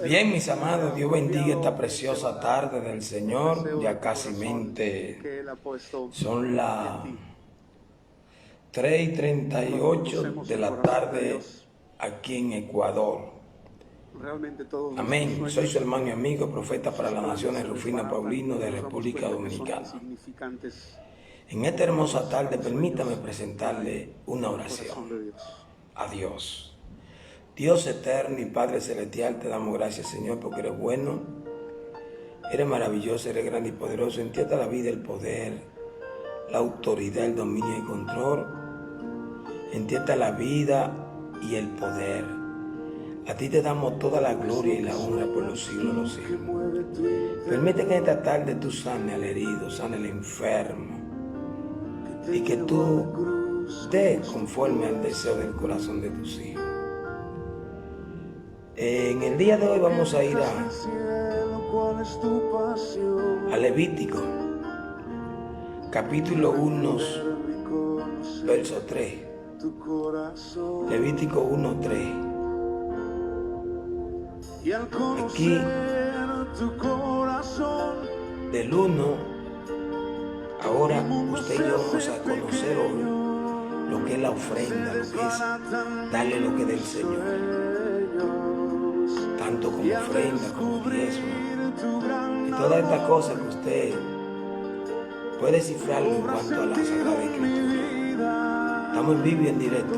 Bien, mis amados, Dios bendiga esta preciosa tarde del Señor. Ya casi son las 3:38 de la tarde aquí en Ecuador. Amén. Soy su hermano y amigo, profeta para las naciones, Rufino Paulino de República Dominicana. En esta hermosa tarde, permítame presentarle una oración a Dios. Dios eterno y Padre celestial, te damos gracias, Señor, porque eres bueno, eres maravilloso, eres grande y poderoso. En ti está la vida, el poder, la autoridad, el dominio y control. En ti está la vida y el poder. A ti te damos toda la gloria y la honra por los siglos de los siglos. Permite que en esta tarde tú sanes al herido, sanes al enfermo, y que tú des conforme al deseo del corazón de tus hijos. En el día de hoy vamos a ir a Levítico, capítulo 1, verso 3. Levítico 1:3. Aquí, del 1, ahora usted y yo vamos a conocer hoy lo que es la ofrenda, lo que es darle lo que es del Señor, tanto como ofrenda, como diezmo, y todas estas cosas que usted puede descifrar en cuanto a la Sagrada Escritura. Estamos en vivo y en directo.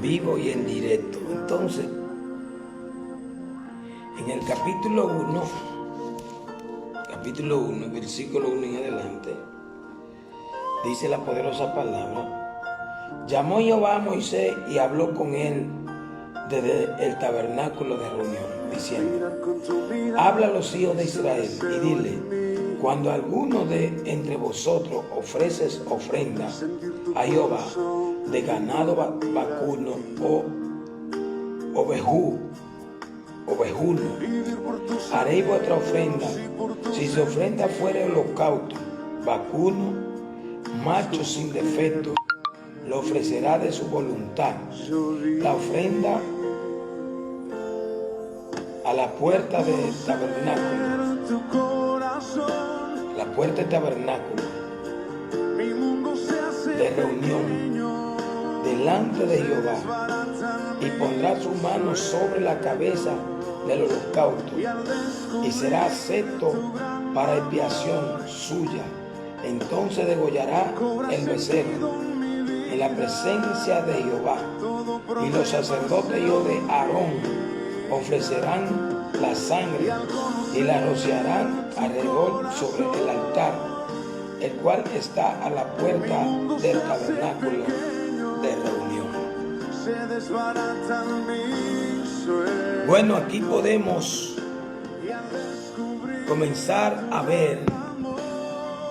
Vivo y en directo. Entonces, en el capítulo 1, versículo 1 en adelante, dice la poderosa palabra: llamó Jehová a Moisés y habló con él desde el tabernáculo de reunión, diciendo: habla a los hijos de Israel y dile: cuando alguno de entre vosotros ofreces ofrenda a Jehová de ganado vacuno o ovejuno, haréis vuestra ofrenda. Si su ofrenda fuere holocausto, vacuno, macho sin defecto, lo ofrecerá de su voluntad. La ofrenda a la puerta del tabernáculo, la puerta del tabernáculo de reunión, delante de Jehová, y pondrá su mano sobre la cabeza del holocausto, y será acepto para expiación suya. Entonces degollará el becerro en la presencia de Jehová, y los sacerdotes hijos de Aarón ofrecerán la sangre y la rociarán alrededor sobre el altar, el cual está a la puerta del tabernáculo de reunión. Bueno, aquí podemos comenzar a ver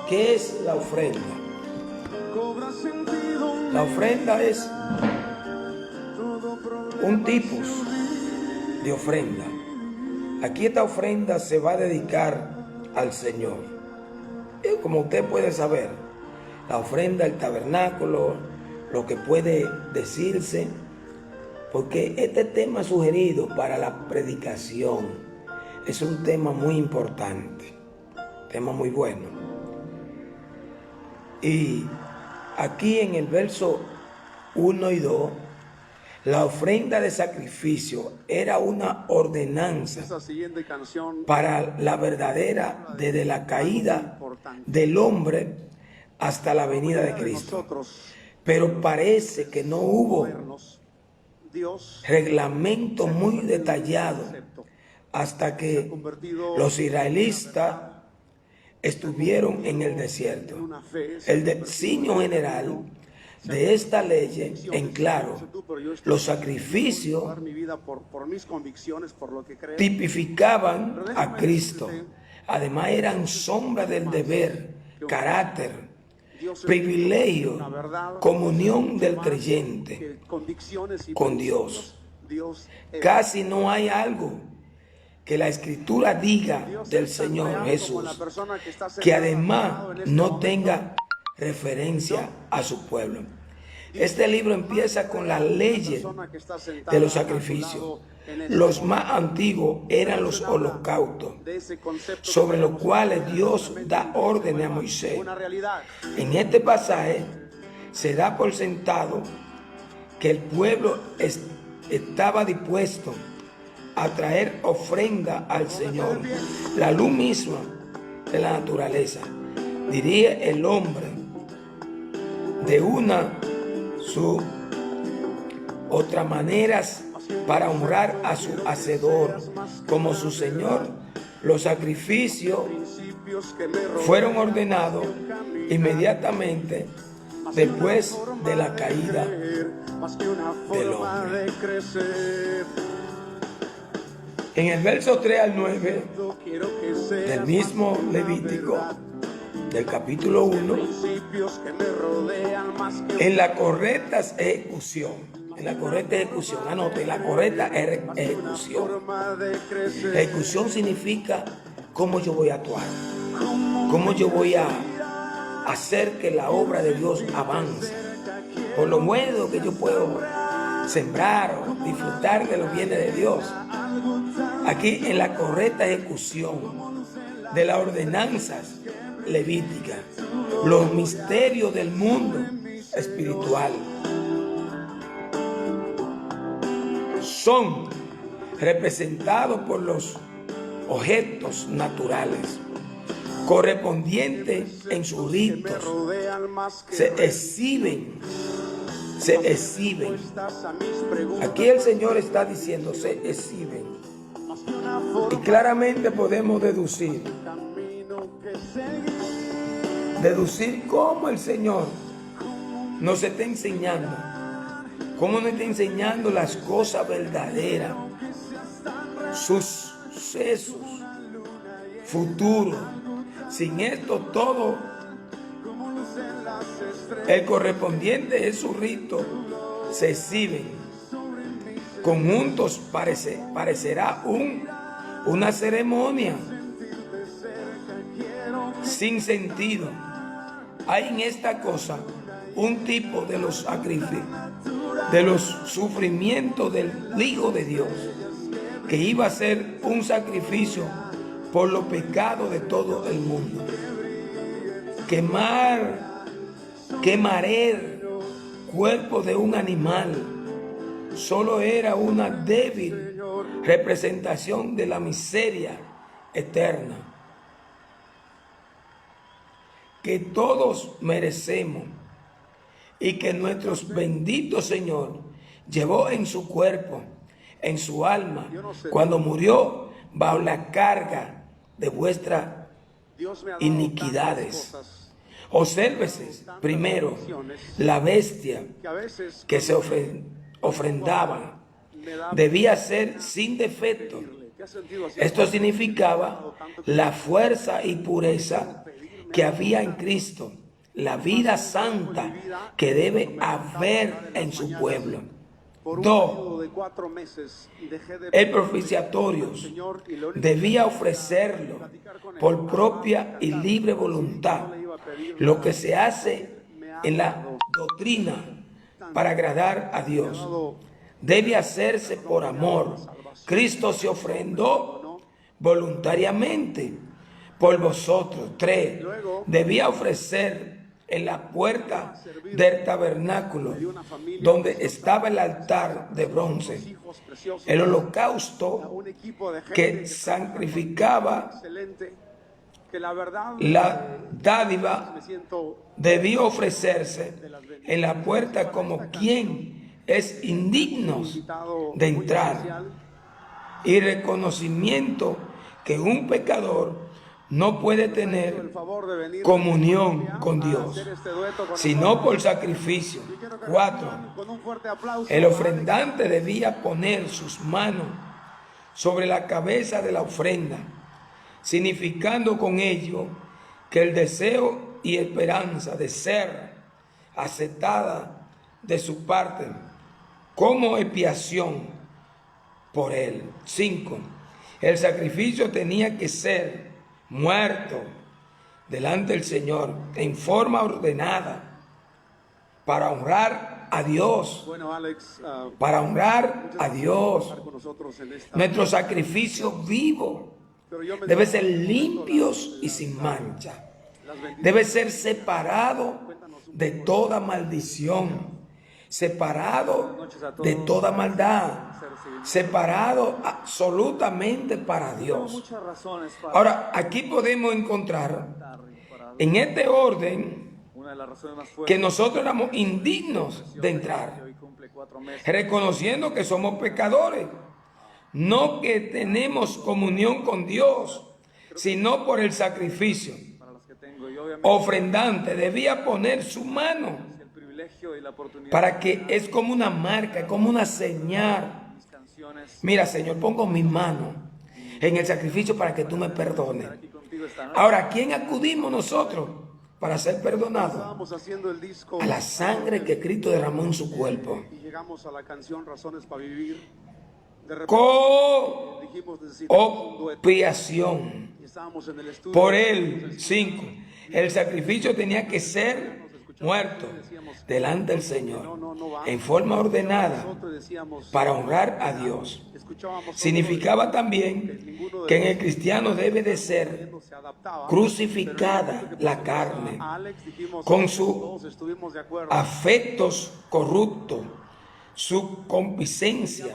qué es la ofrenda. La ofrenda es un tipo de ofrenda. Aquí esta ofrenda se va a dedicar al Señor. Como usted puede saber, la ofrenda, el tabernáculo, lo que puede decirse, porque este tema sugerido para la predicación es un tema muy importante, tema muy bueno. Y aquí en el verso 1 y 2, la ofrenda de sacrificio era una ordenanza para la verdadera, desde la caída del hombre hasta la venida de Cristo. Pero parece que no hubo reglamento muy detallado hasta que los israelitas estuvieron en el desierto. El designio general de esta ley, en claro, los sacrificios tipificaban a Cristo. Además eran sombra del deber, carácter, privilegio, comunión del creyente con Dios. Casi no hay algo que la Escritura diga del Señor Jesús que además no tenga referencia a su pueblo. Este libro empieza con las leyes de los sacrificios. Los más antiguos eran los holocaustos, sobre los cuales Dios da órdenes a Moisés. En este pasaje se da por sentado que el pueblo estaba dispuesto a traer ofrenda al Señor, la luz misma de la naturaleza. Diría el hombre de otras maneras para honrar a su hacedor como su Señor. Los sacrificios fueron ordenados inmediatamente después de la caída del hombre. En el verso 3 al 9 del mismo Levítico, del capítulo 1, en la correcta ejecución, anote, la correcta ejecución. Ejecución significa cómo yo voy a actuar, cómo yo voy a hacer que la obra de Dios avance, por lo menos que yo puedo sembrar o disfrutar de los bienes de Dios. Aquí en la correcta ejecución de las ordenanzas levíticas, los misterios del mundo espiritual son representados por los objetos naturales correspondientes en sus ritos. Se exhiben. Aquí el Señor está diciendo se exhiben. Y claramente podemos deducir cómo el Señor nos está enseñando, cómo nos está enseñando las cosas verdaderas, sus sucesos futuros. Sin esto todo, el correspondiente de su rito se exhiben. Conjuntos parecerá una ceremonia sin sentido. Hay en esta cosa un tipo de los sacrificios, de los sufrimientos del Hijo de Dios, que iba a ser un sacrificio por los pecados de todo el mundo. Quemar el cuerpo de un animal solo era una débil representación de la miseria eterna que todos merecemos y que nuestro bendito Señor llevó en su cuerpo, en su alma, cuando murió bajo la carga de vuestras iniquidades. Obsérvese primero la bestia que se ofrendaba debía ser sin defecto. Esto significaba la fuerza y pureza que había en Cristo, la vida santa que debe haber en su pueblo. 2. El propiciatorio debía ofrecerlo por propia y libre voluntad, lo que se hace en la doctrina para agradar a Dios. Debe hacerse por amor. Cristo se ofrendó voluntariamente por vosotros. 3. Debía ofrecer en la puerta del tabernáculo, donde estaba el altar de bronce, el holocausto que sacrificaba la dádiva. Debía ofrecerse en la puerta como quien es indigno de entrar, y reconocimiento que un pecador no puede tener comunión con Dios, sino por sacrificio. 4. El ofrendante debía poner sus manos sobre la cabeza de la ofrenda, significando con ello que el deseo y esperanza de ser aceptada de su parte como expiación por él. 5. El sacrificio tenía que ser muerto delante del Señor en forma ordenada para honrar honrar a Dios. Bueno, Alex, Para honrar a Dios. con nosotros en esta... Nuestro sacrificio vivo debe ser limpios y sin mancha. Debe ser separado de toda maldición, separado de toda maldad, separado absolutamente para Dios. Ahora, aquí podemos encontrar en este orden que nosotros éramos indignos de entrar, reconociendo que somos pecadores, no que tenemos comunión con Dios, sino por el sacrificio. Ofrendante debía poner su mano, para que es como una marca, es como una señal. Mira, Señor, pongo mi mano en el sacrificio para que tú me perdones. Ahora, ¿a quién acudimos nosotros para ser perdonados? A la sangre que Cristo derramó en su cuerpo. Y llegamos a la canción Razones para Vivir. Expiación. Por él, 5. El sacrificio tenía que ser muerto delante del Señor en forma ordenada para honrar a Dios. Significaba también que en el cristiano debe de ser crucificada la carne con sus afectos corruptos, su concupiscencia.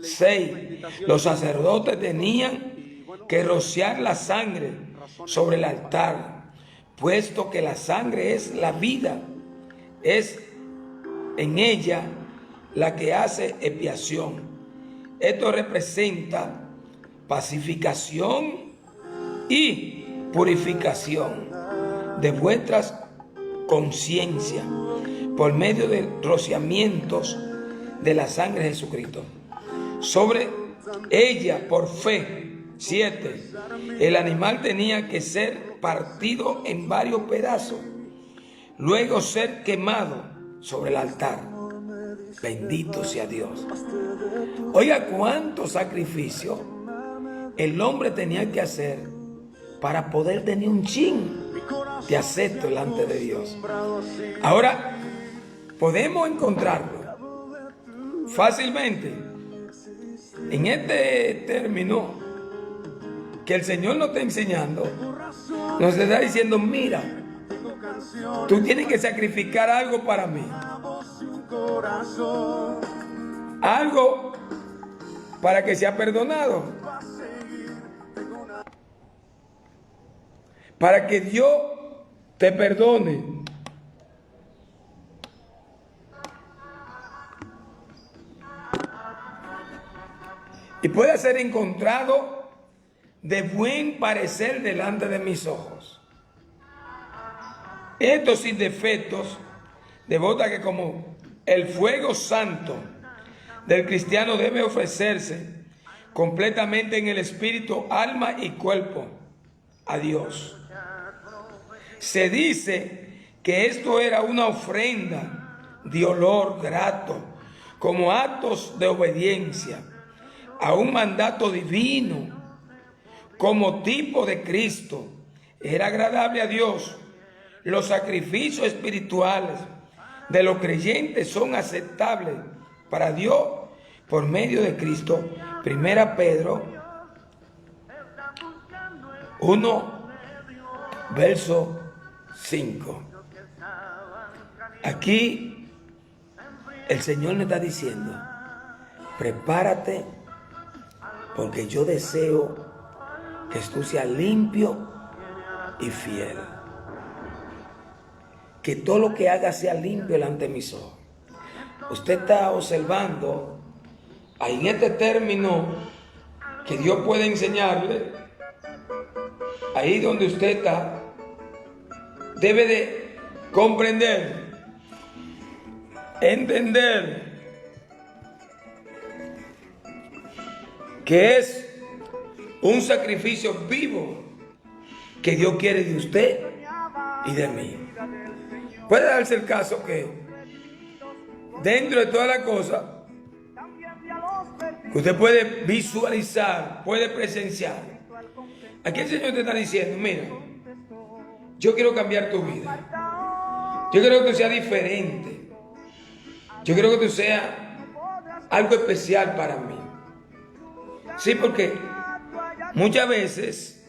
6. Los sacerdotes tenían que rociar la sangre sobre el altar, puesto que la sangre es la vida, es en ella la que hace expiación. Esto representa pacificación y purificación de vuestras conciencias por medio de rociamientos de la sangre de Jesucristo. Sobre ella por fe. 7. El animal tenía que ser partido en varios pedazos, luego ser quemado sobre el altar. Bendito sea Dios. Oiga, cuánto sacrificio el hombre tenía que hacer para poder tener un chin de acepto delante de Dios. Ahora, podemos encontrarlo fácilmente en este término que el Señor nos está enseñando. Nos está diciendo, mira, tú tienes que sacrificar algo para mí, algo para que sea perdonado, para que Dios te perdone. Y pueda ser encontrado de buen parecer delante de mis ojos. Estos sin defectos, devota que como el fuego santo del cristiano debe ofrecerse completamente en el espíritu, alma y cuerpo a Dios. Se dice que esto era una ofrenda de olor grato, como actos de obediencia a un mandato divino, como tipo de Cristo. Era agradable a Dios. Los sacrificios espirituales de los creyentes son aceptables para Dios por medio de Cristo. 1 Pedro 1, verso 5. Aquí el Señor le está diciendo, prepárate, porque yo deseo que tú seas limpio y fiel. Que todo lo que hagas sea limpio delante de mis ojos. Usted está observando ahí en este término que Dios puede enseñarle. Ahí donde usted está, debe de comprender, entender que es un sacrificio vivo que Dios quiere de usted y de mí. Puede darse el caso que dentro de toda la cosa que usted puede visualizar, puede presenciar. Aquí el Señor te está diciendo, mira, yo quiero cambiar tu vida. Yo quiero que tú seas diferente. Yo quiero que tú seas algo especial para mí. Sí, porque muchas veces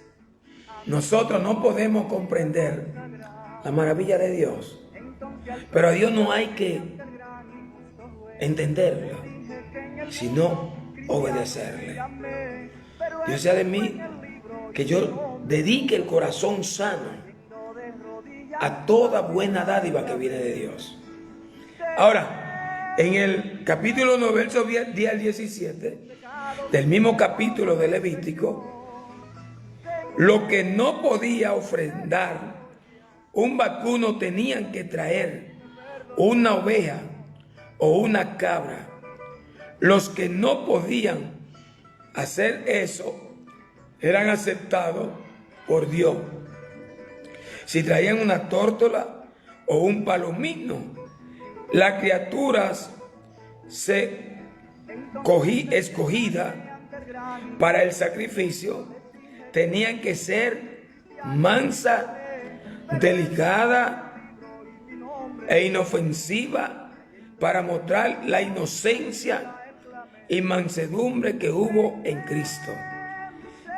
nosotros no podemos comprender la maravilla de Dios, pero a Dios no hay que entenderlo, sino obedecerle. Dios sea de mí que yo dedique el corazón sano a toda buena dádiva que viene de Dios. Ahora, en el capítulo 9, verso 10 al 17, del mismo capítulo de Levítico, lo que no podía ofrendar un vacuno tenían que traer una oveja o una cabra. Los que no podían hacer eso eran aceptados por Dios. Si traían una tórtola o un palomino, las criaturas escogidas para el sacrificio tenían que ser mansa, delicada e inofensiva para mostrar la inocencia y mansedumbre que hubo en Cristo.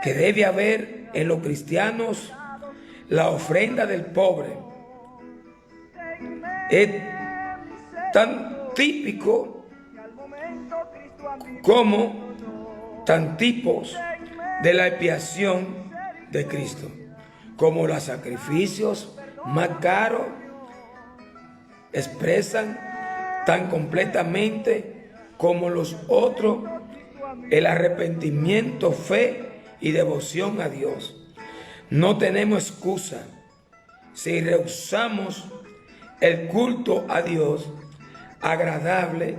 Que debe haber en los cristianos la ofrenda del pobre. Es tan típico como tan tipos de la expiación de Cristo, como los sacrificios más caros expresan tan completamente como los otros el arrepentimiento, fe y devoción a Dios. No tenemos excusa si rehusamos el culto a Dios agradable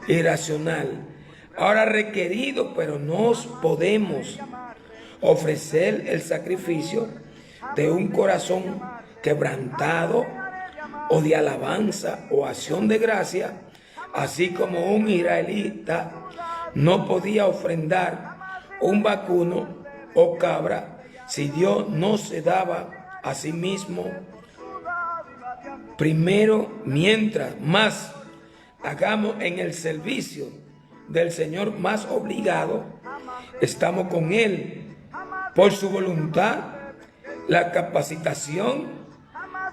y racional, ahora requerido, pero no podemos ofrecer el sacrificio de un corazón quebrantado o de alabanza o acción de gracia, así como un israelita no podía ofrendar un vacuno o cabra si Dios no se daba a sí mismo primero. Mientras más hagamos en el servicio del Señor más obligado, estamos con Él por su voluntad, la capacitación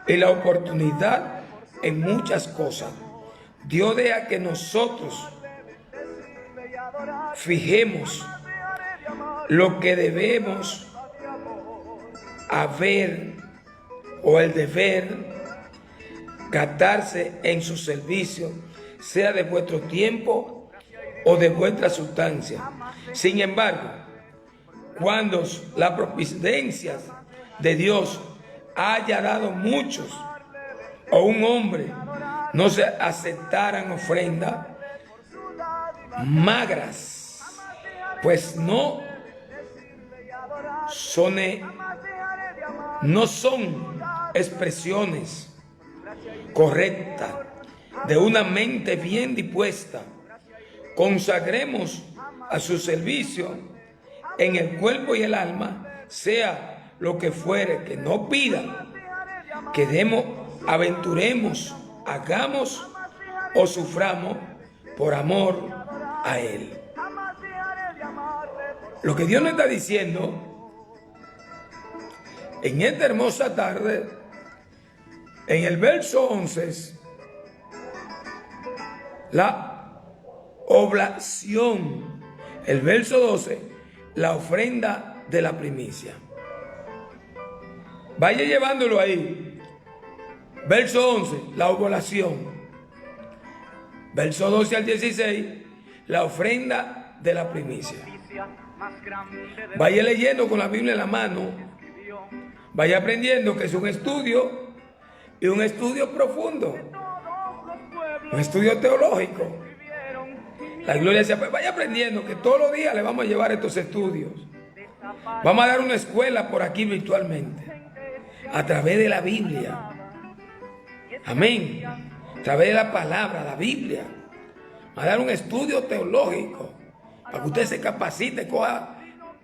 y la oportunidad en muchas cosas. Dios deja que nosotros fijemos lo que debemos haber o el deber gastarse en su servicio, sea de vuestro tiempo o de vuestra sustancia. Sin embargo, cuando las providencias de Dios haya dado muchos o un hombre no se aceptaran ofrendas magras, pues no son expresiones correctas de una mente bien dispuesta. Consagremos a su servicio en el cuerpo y el alma, sea lo que fuere, que no pida, que demos, aventuremos, hagamos o suframos por amor a Él. Lo que Dios nos está diciendo en esta hermosa tarde, en el verso 11, la oblación. El verso 12, la ofrenda de la primicia. Vaya llevándolo ahí. Verso 11, la oblación. Verso 12 al 16, la ofrenda de la primicia. Vaya leyendo con la Biblia en la mano. Vaya aprendiendo que es un estudio, y un estudio profundo, un estudio teológico. La gloria sea, pues vaya aprendiendo que todos los días le vamos a llevar estos estudios. Vamos a dar una escuela por aquí virtualmente, a través de la Biblia. Amén. A través de la palabra, la Biblia. Vamos a dar un estudio teológico para que usted se capacite, coja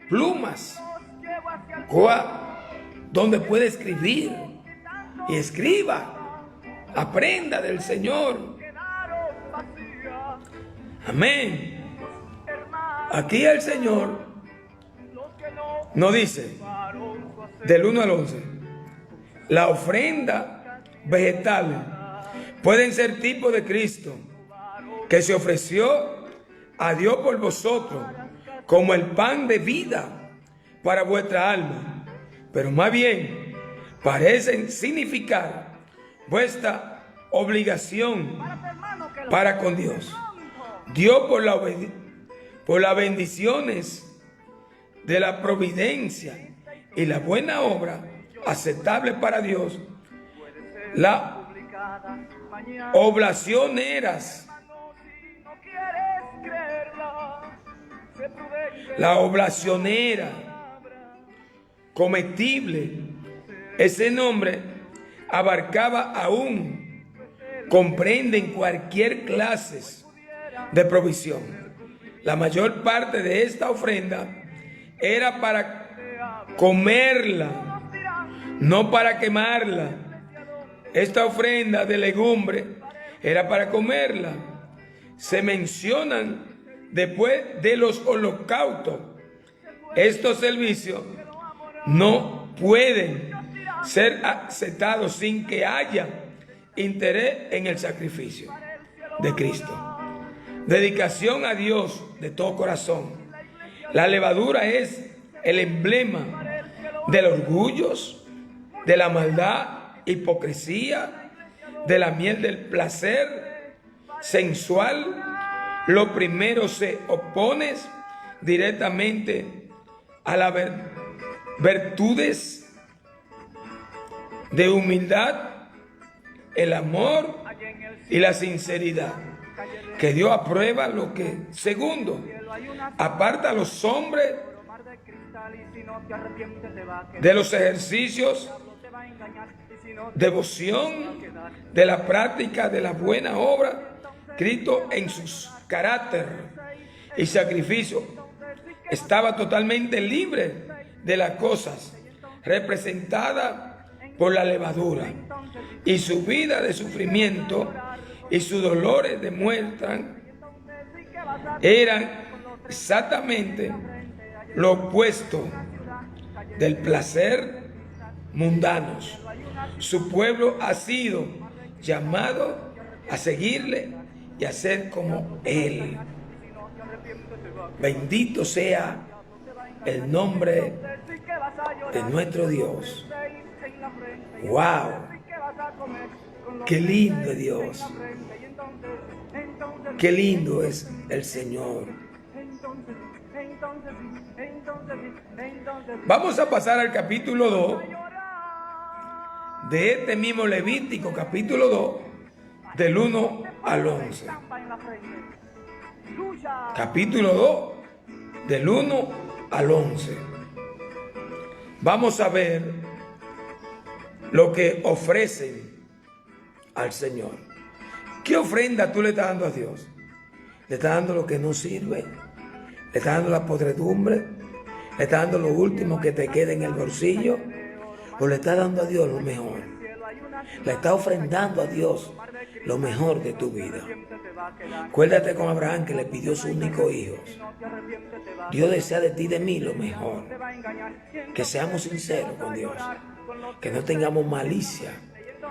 plumas, coja donde puede escribir y escriba. Aprenda del Señor. Amén. Aquí el Señor nos dice, del 1 al 11, la ofrenda vegetal pueden ser tipo de Cristo, que se ofreció a Dios por vosotros como el pan de vida para vuestra alma, pero más bien parecen significar vuestra obligación para con Dios. Dios por las bendiciones de la providencia y la buena obra aceptable para Dios, las oblacioneras, la oblacionera, comestible, ese nombre abarcaba aún, comprenden cualquier clase de provisión. La mayor parte de esta ofrenda era para comerla, no para quemarla. Esta ofrenda de legumbre era para comerla. Se mencionan después de los holocaustos. Estos servicios no pueden ser aceptados sin que haya interés en el sacrificio de Cristo. Dedicación a Dios de todo corazón. La levadura es el emblema del orgullo, de la maldad, hipocresía, de la miel del placer sensual. Lo primero se opone directamente a las virtudes de humildad, el amor y la sinceridad, que Dios aprueba lo que, segundo, aparta a los hombres de los ejercicios, devoción, de la práctica de la buena obra. Cristo en su carácter y sacrificio estaba totalmente libre de las cosas representadas por la levadura, y su vida de sufrimiento y sus dolores demuestran eran exactamente lo opuesto del placer mundano. Su pueblo ha sido llamado a seguirle y a ser como Él. Bendito sea el nombre de nuestro Dios. ¡Wow! ¡Qué lindo Dios! ¡Qué lindo es el Señor! Vamos a pasar al capítulo 2 de este mismo Levítico, capítulo 2, del 1 al 11. Capítulo 2, del 1 al 11. Vamos a ver lo que ofrecen al Señor. ¿Qué ofrenda tú le estás dando a Dios? ¿Le estás dando lo que no sirve? ¿Le estás dando la podredumbre? ¿Le estás dando lo último que te queda en el bolsillo? ¿O le estás dando a Dios lo mejor? Le estás ofrendando a Dios lo mejor de tu vida. Acuérdate con Abraham, que le pidió su único hijo. Dios desea de ti y de mí lo mejor. Que seamos sinceros con Dios. Que no tengamos malicia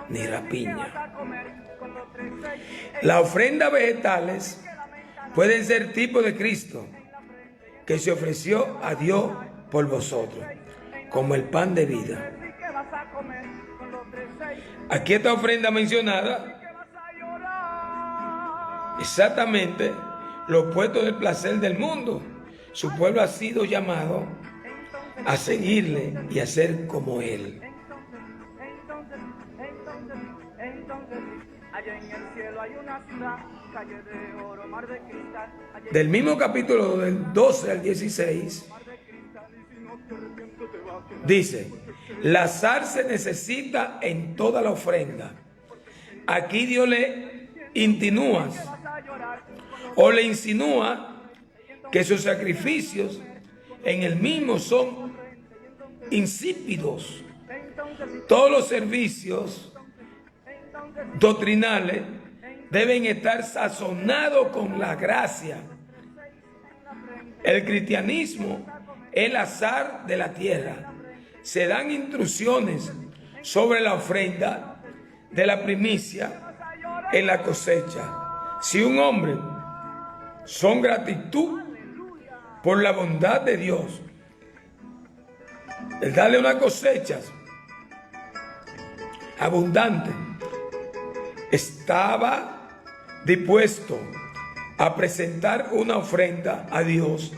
ni rapiña. Las ofrendas vegetales pueden ser tipo de Cristo, que se ofreció a Dios por vosotros, como el pan de vida. Aquí esta ofrenda mencionada, exactamente lo opuesto del placer del mundo. Su pueblo ha sido llamado a seguirle y a ser como Él. Del mismo capítulo del 12 al 16, dice: la sal se necesita en toda la ofrenda. Aquí Dios le insinúa que sus sacrificios en el mismo son insípidos. Todos los servicios doctrinales deben estar sazonados con la gracia. El cristianismo es el azar de la tierra. Se dan instrucciones sobre la ofrenda de la primicia en la cosecha. Si un hombre son gratitud por la bondad de Dios, el darle unas cosechas abundantes, estaba dispuesto a presentar una ofrenda a Dios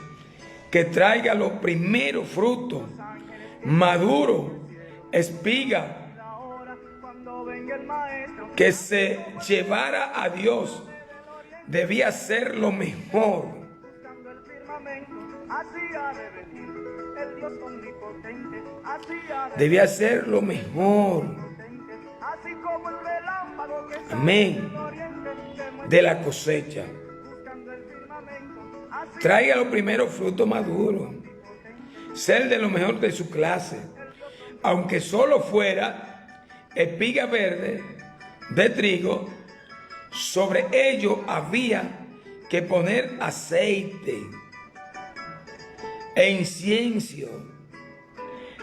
que traiga los primeros frutos, maduro, espiga, que se llevara a Dios. Debía ser lo mejor. Debía ser lo mejor. Amén. De la cosecha. Traiga los primeros frutos maduros. Ser de lo mejor de su clase. Aunque solo fuera espiga verde de trigo, sobre ello había que poner aceite e incienso.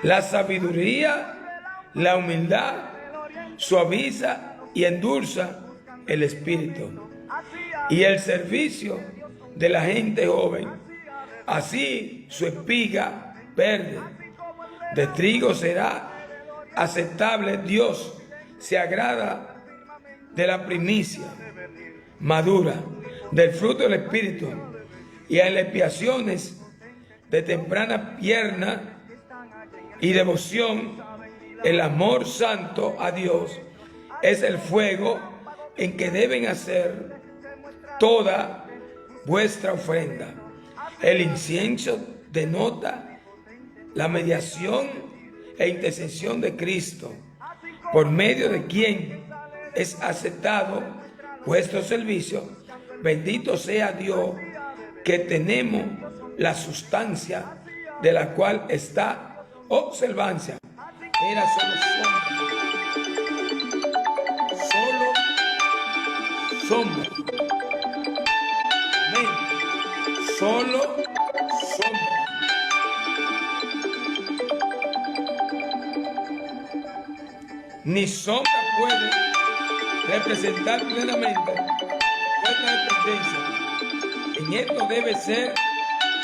La sabiduría, la humildad suaviza y endulza el espíritu. Y el servicio de la gente joven, así su espiga verde de trigo será aceptable. Dios se agrada de la primicia madura del fruto del espíritu, y en las expiaciones de temprana pierna y devoción. El amor santo a Dios es el fuego en que deben hacer toda vuestra ofrenda. El incienso denota la mediación e intercesión de Cristo, por medio de quien es aceptado vuestro servicio. Bendito sea Dios, que tenemos la sustancia de la cual está observancia. Era solo sombra. Amén. Solo sombra. Ni sombra puede representar plenamente vuestra dependencia. En esto debe ser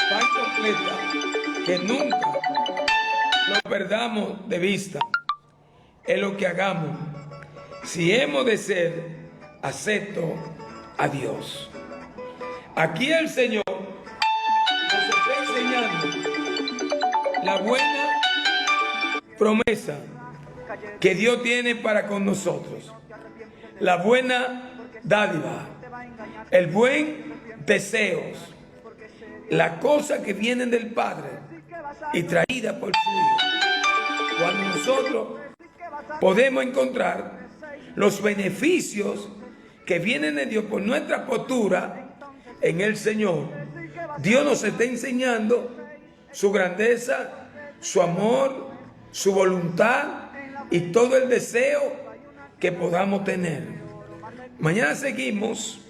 tan completa que nunca lo perdamos de vista en lo que hagamos, si hemos de ser aceptos a Dios. Aquí el Señor nos está enseñando la buena promesa que Dios tiene para con nosotros, la buena dádiva, el buen deseos, la cosa que vienen del Padre y traída por su Hijo. Cuando nosotros podemos encontrar los beneficios que vienen de Dios por nuestra postura en el Señor, Dios nos está enseñando su grandeza, su amor, su voluntad y todo el deseo que podamos tener. Mañana seguimos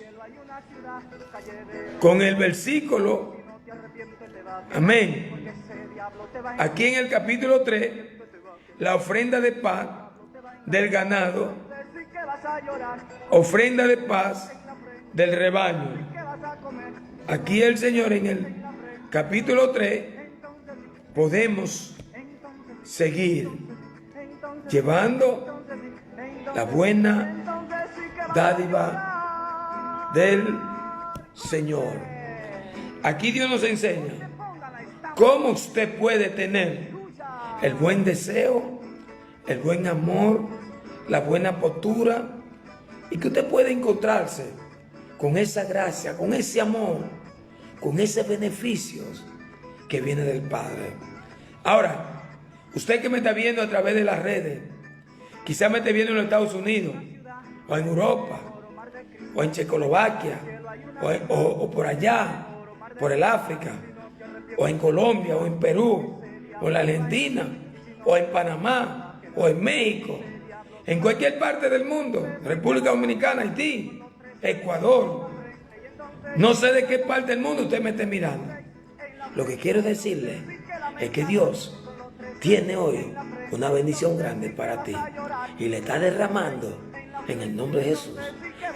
con el versículo, amén, aquí en el capítulo 3, la ofrenda de paz del ganado, ofrenda de paz del rebaño. Aquí el Señor en el capítulo 3 podemos seguir llevando la buena dádiva del Señor. Aquí Dios nos enseña cómo usted puede tener el buen deseo, el buen amor, la buena postura, y que usted puede encontrarse con esa gracia, con ese amor, con esos beneficios que viene del Padre. Ahora, usted que me está viendo a través de las redes, quizá me esté viendo en los Estados Unidos, o en Europa, o en Checoslovaquia, o por allá, por el África, o en Colombia, o en Perú, o en la Argentina, o en Panamá, o en México, en cualquier parte del mundo, República Dominicana, Haití, Ecuador. No sé de qué parte del mundo usted me esté mirando. Lo que quiero decirle es que Dios tiene hoy una bendición grande para ti y le está derramando en el nombre de Jesús.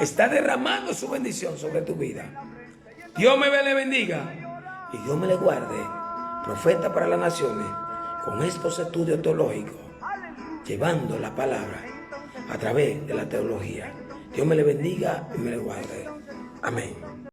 Está derramando su bendición sobre tu vida. Dios me le bendiga y Dios me le guarde. Profeta para las naciones, con estos estudios teológicos, llevando la palabra a través de la teología. Dios me le bendiga y me le guarde. Amén.